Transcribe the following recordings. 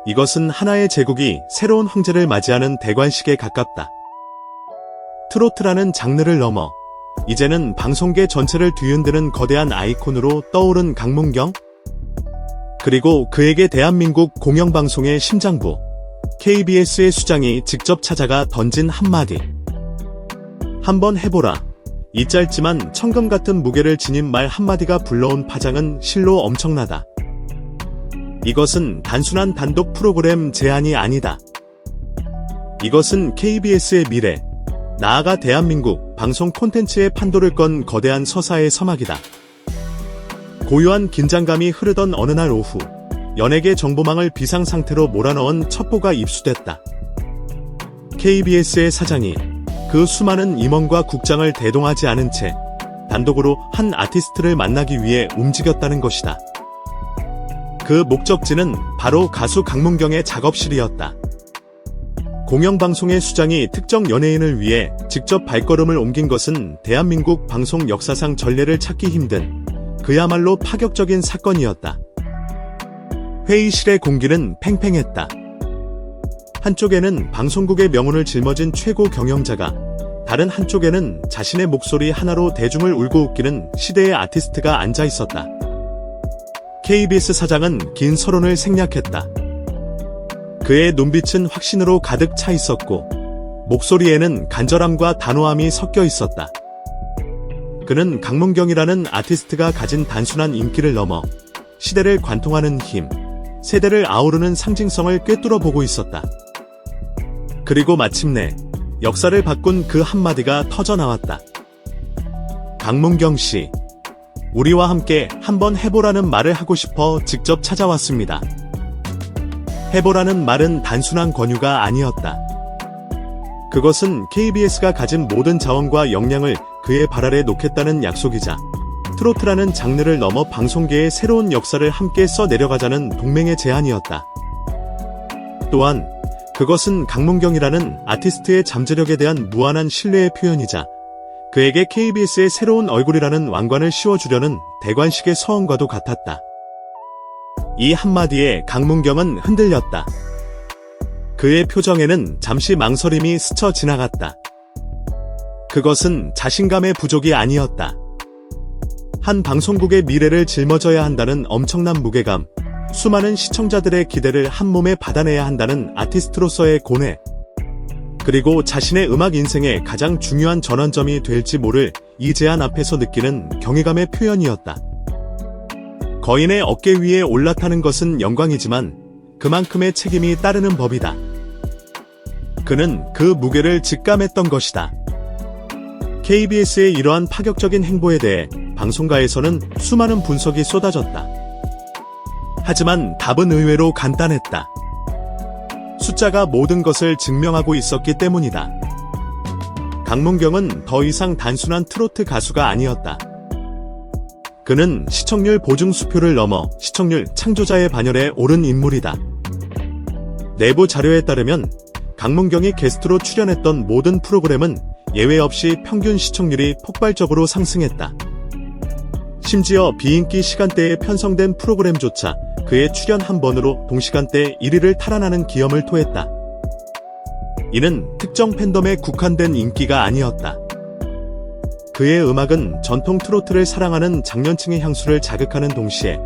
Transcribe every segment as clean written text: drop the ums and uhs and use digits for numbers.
이것은 하나의 제국이 새로운 황제를 맞이하는 대관식에 가깝다. 트로트라는 장르를 넘어 이제는 방송계 전체를 뒤흔드는 거대한 아이콘으로 떠오른 강문경? 그리고 그에게 대한민국 공영방송의 심장부 KBS의 수장이 직접 찾아가 던진 한마디. 한번 해보라. 이 짧지만 천금 같은 무게를 지닌 말 한마디가 불러온 파장은 실로 엄청나다. 이것은 단순한 단독 프로그램 제안이 아니다. 이것은 KBS의 미래, 나아가 대한민국 방송 콘텐츠의 판도를 건 거대한 서사의 서막이다. 고요한 긴장감이 흐르던 어느 날 오후, 연예계 정보망을 비상상태로 몰아넣은 첩보가 입수됐다. KBS의 사장이 그 수많은 임원과 국장을 대동하지 않은 채 단독으로 한 아티스트를 만나기 위해 움직였다는 것이다. 그 목적지는 바로 가수 강문경의 작업실이었다. 공영방송의 수장이 특정 연예인을 위해 직접 발걸음을 옮긴 것은 대한민국 방송 역사상 전례를 찾기 힘든 그야말로 파격적인 사건이었다. 회의실의 공기는 팽팽했다. 한쪽에는 방송국의 명운을 짊어진 최고 경영자가, 다른 한쪽에는 자신의 목소리 하나로 대중을 울고 웃기는 시대의 아티스트가 앉아 있었다. KBS 사장은 긴 서론을 생략했다. 그의 눈빛은 확신으로 가득 차 있었고, 목소리에는 간절함과 단호함이 섞여 있었다. 그는 강문경이라는 아티스트가 가진 단순한 인기를 넘어 시대를 관통하는 힘, 세대를 아우르는 상징성을 꿰뚫어 보고 있었다. 그리고 마침내 역사를 바꾼 그 한마디가 터져나왔다. 강문경 씨, 우리와 함께 한번 해보라는 말을 하고 싶어 직접 찾아왔습니다. 해보라는 말은 단순한 권유가 아니었다. 그것은 KBS가 가진 모든 자원과 역량을 그의 발 아래 놓겠다는 약속이자, 트로트라는 장르를 넘어 방송계의 새로운 역사를 함께 써내려가자는 동맹의 제안이었다. 또한 그것은 강문경이라는 아티스트의 잠재력에 대한 무한한 신뢰의 표현이자, 그에게 KBS의 새로운 얼굴이라는 왕관을 씌워주려는 대관식의 서원과도 같았다. 이 한마디에 강문경은 흔들렸다. 그의 표정에는 잠시 망설임이 스쳐 지나갔다. 그것은 자신감의 부족이 아니었다. 한 방송국의 미래를 짊어져야 한다는 엄청난 무게감, 수많은 시청자들의 기대를 한몸에 받아내야 한다는 아티스트로서의 고뇌, 그리고 자신의 음악 인생의 가장 중요한 전환점이 될지 모를 이 제안 앞에서 느끼는 경외감의 표현이었다. 거인의 어깨 위에 올라타는 것은 영광이지만 그만큼의 책임이 따르는 법이다. 그는 그 무게를 직감했던 것이다. KBS의 이러한 파격적인 행보에 대해 방송가에서는 수많은 분석이 쏟아졌다. 하지만 답은 의외로 간단했다. 숫자가 모든 것을 증명하고 있었기 때문이다. 강문경은 더 이상 단순한 트로트 가수가 아니었다. 그는 시청률 보증 수표를 넘어 시청률 창조자의 반열에 오른 인물이다. 내부 자료에 따르면 강문경이 게스트로 출연했던 모든 프로그램은 예외 없이 평균 시청률이 폭발적으로 상승했다. 심지어 비인기 시간대에 편성된 프로그램조차 그의 출연 한 번으로 동시간대 1위를 탈환하는 기염을 토했다. 이는 특정 팬덤에 국한된 인기가 아니었다. 그의 음악은 전통 트로트를 사랑하는 장년층의 향수를 자극하는 동시에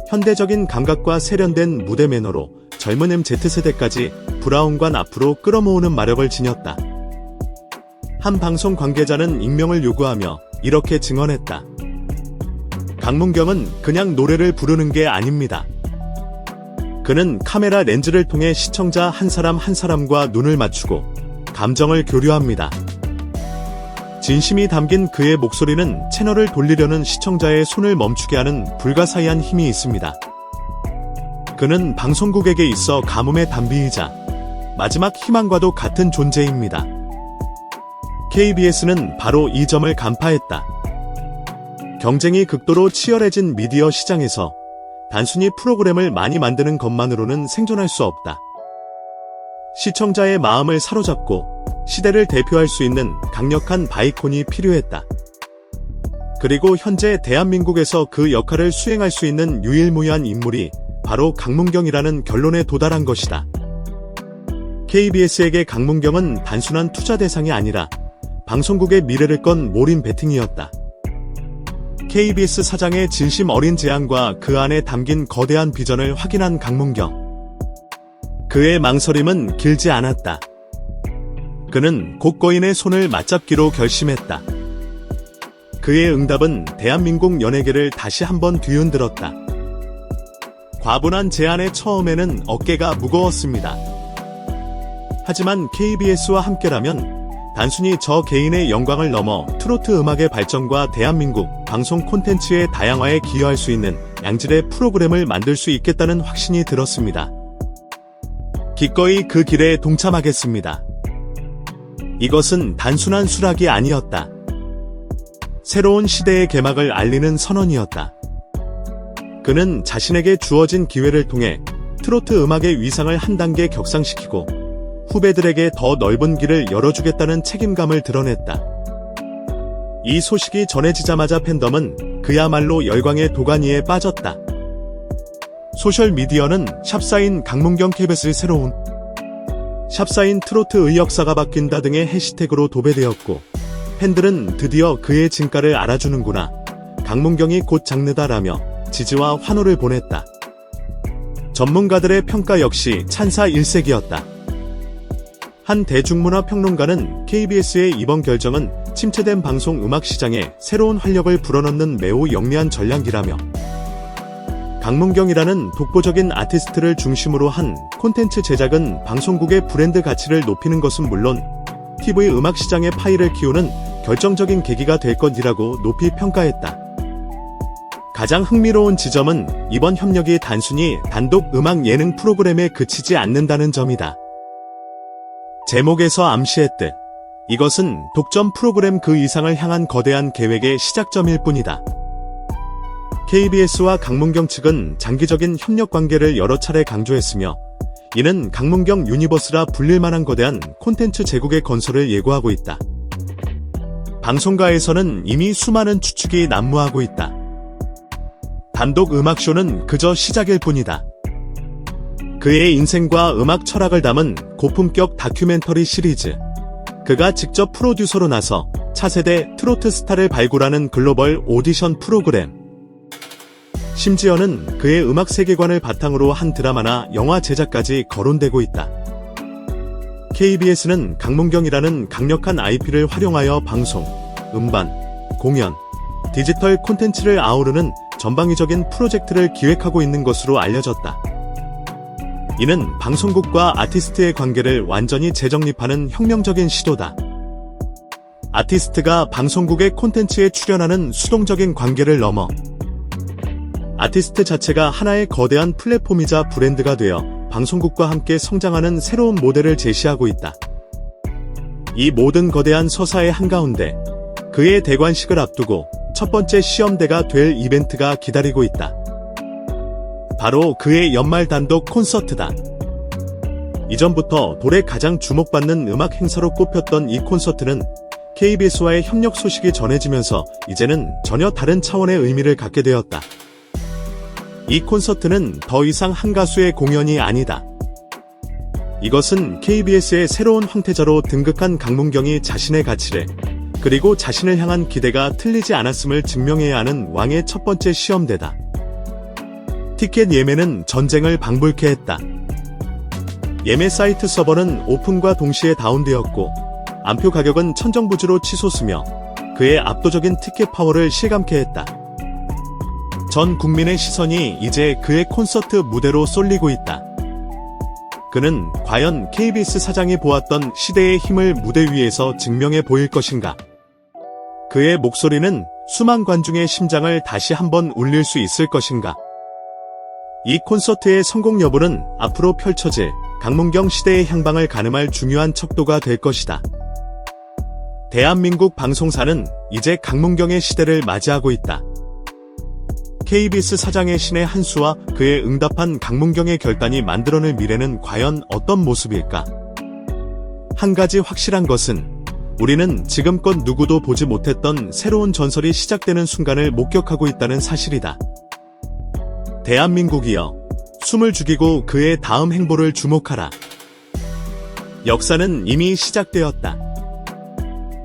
현대적인 감각과 세련된 무대 매너로 젊은 MZ세대까지 브라운관 앞으로 끌어모으는 마력을 지녔다. 한 방송 관계자는 익명을 요구하며 이렇게 증언했다. 강문경은 그냥 노래를 부르는 게 아닙니다. 그는 카메라 렌즈를 통해 시청자 한 사람 한 사람과 눈을 맞추고 감정을 교류합니다. 진심이 담긴 그의 목소리는 채널을 돌리려는 시청자의 손을 멈추게 하는 불가사의한 힘이 있습니다. 그는 방송국에게 있어 가뭄의 단비이자 마지막 희망과도 같은 존재입니다. KBS는 바로 이 점을 간파했다. 경쟁이 극도로 치열해진 미디어 시장에서 단순히 프로그램을 많이 만드는 것만으로는 생존할 수 없다. 시청자의 마음을 사로잡고 시대를 대표할 수 있는 강력한 바이콘이 필요했다. 그리고 현재 대한민국에서 그 역할을 수행할 수 있는 유일무이한 인물이 바로 바로 강문경이라는 결론에 도달한 것이다. KBS에게 강문경은 단순한 투자 대상이 아니라 방송국의 미래를 건 몰인 베팅이었다. KBS 사장의 진심 어린 제안과 그 안에 담긴 거대한 비전을 확인한 강문경. 그의 망설임은 길지 않았다. 그는 곡거인의 손을 맞잡기로 결심했다. 그의 응답은 대한민국 연예계를 다시 한번 뒤흔들었다. 과분한 제안의 처음에는 어깨가 무거웠습니다. 하지만 KBS와 함께라면 단순히 저 개인의 영광을 넘어 트로트 음악의 발전과 대한민국 방송 콘텐츠의 다양화에 기여할 수 있는 양질의 프로그램을 만들 수 있겠다는 확신이 들었습니다. 기꺼이 그 길에 동참하겠습니다. 이것은 단순한 수락이 아니었다. 새로운 시대의 개막을 알리는 선언이었다. 그는 자신에게 주어진 기회를 통해 트로트 음악의 위상을 한 단계 격상시키고 후배들에게 더 넓은 길을 열어주겠다는 책임감을 드러냈다. 이 소식이 전해지자마자 팬덤은 그야말로 열광의 도가니에 빠졌다. 소셜미디어는 샵사인 강문경 KBS 새로운 샵사인 트로트의 역사가 바뀐다 등의 해시태그로 도배되었고 팬들은 드디어 그의 진가를 알아주는구나, 강문경이 곧 장르다라며 지지와 환호를 보냈다. 전문가들의 평가 역시 찬사 일색이었다. 한 대중문화 평론가는 KBS의 이번 결정은 침체된 방송 음악 시장에 새로운 활력을 불어넣는 매우 영리한 전략이라며 강문경이라는 독보적인 아티스트를 중심으로 한 콘텐츠 제작은 방송국의 브랜드 가치를 높이는 것은 물론 TV 음악 시장의 파이를 키우는 결정적인 계기가 될 것이라고 높이 평가했다. 가장 흥미로운 지점은 이번 협력이 단순히 단독 음악 예능 프로그램에 그치지 않는다는 점이다. 제목에서 암시했듯 이것은 독점 프로그램 그 이상을 향한 거대한 계획의 시작점일 뿐이다. KBS와 강문경 측은 장기적인 협력 관계를 여러 차례 강조했으며 이는 강문경 유니버스라 불릴 만한 거대한 콘텐츠 제국의 건설을 예고하고 있다. 방송가에서는 이미 수많은 추측이 난무하고 있다. 단독 음악쇼는 그저 시작일 뿐이다. 그의 인생과 음악 철학을 담은 고품격 다큐멘터리 시리즈, 그가 직접 프로듀서로 나서 차세대 트로트 스타를 발굴하는 글로벌 오디션 프로그램, 심지어는 그의 음악 세계관을 바탕으로 한 드라마나 영화 제작까지 거론되고 있다. KBS는 강문경이라는 강력한 IP를 활용하여 방송, 음반, 공연, 디지털 콘텐츠를 아우르는 전방위적인 프로젝트를 기획하고 있는 것으로 알려졌다. 이는 방송국과 아티스트의 관계를 완전히 재정립하는 혁명적인 시도다. 아티스트가 방송국의 콘텐츠에 출연하는 수동적인 관계를 넘어 아티스트 자체가 하나의 거대한 플랫폼이자 브랜드가 되어 방송국과 함께 성장하는 새로운 모델을 제시하고 있다. 이 모든 거대한 서사의 한가운데 그의 대관식을 앞두고 첫 번째 시험대가 될 이벤트가 기다리고 있다. 바로 그의 연말 단독 콘서트다. 이전부터 돌에 가장 주목받는 음악 행사로 꼽혔던 이 콘서트는 KBS와의 협력 소식이 전해지면서 이제는 전혀 다른 차원의 의미를 갖게 되었다. 이 콘서트는 더 이상 한 가수의 공연이 아니다. 이것은 KBS의 새로운 황태자로 등극한 강문경이 자신의 가치를, 그리고 자신을 향한 기대가 틀리지 않았음을 증명해야 하는 왕의 첫 번째 시험대다. 티켓 예매는 전쟁을 방불케 했다. 예매 사이트 서버는 오픈과 동시에 다운되었고 안표 가격은 천정부지로 치솟으며 그의 압도적인 티켓 파워를 실감케 했다. 전 국민의 시선이 이제 그의 콘서트 무대로 쏠리고 있다. 그는 과연 KBS 사장이 보았던 시대의 힘을 무대 위에서 증명해 보일 것인가? 그의 목소리는 수만 관중의 심장을 다시 한번 울릴 수 있을 것인가? 이 콘서트의 성공 여부는 앞으로 펼쳐질 강문경 시대의 향방을 가늠할 중요한 척도가 될 것이다. 대한민국 방송사는 이제 강문경의 시대를 맞이하고 있다. KBS 사장의 신의 한 수와 그의 응답한 강문경의 결단이 만들어낼 미래는 과연 어떤 모습일까? 한 가지 확실한 것은 우리는 지금껏 누구도 보지 못했던 새로운 전설이 시작되는 순간을 목격하고 있다는 사실이다. 대한민국이여, 숨을 죽이고 그의 다음 행보를 주목하라. 역사는 이미 시작되었다.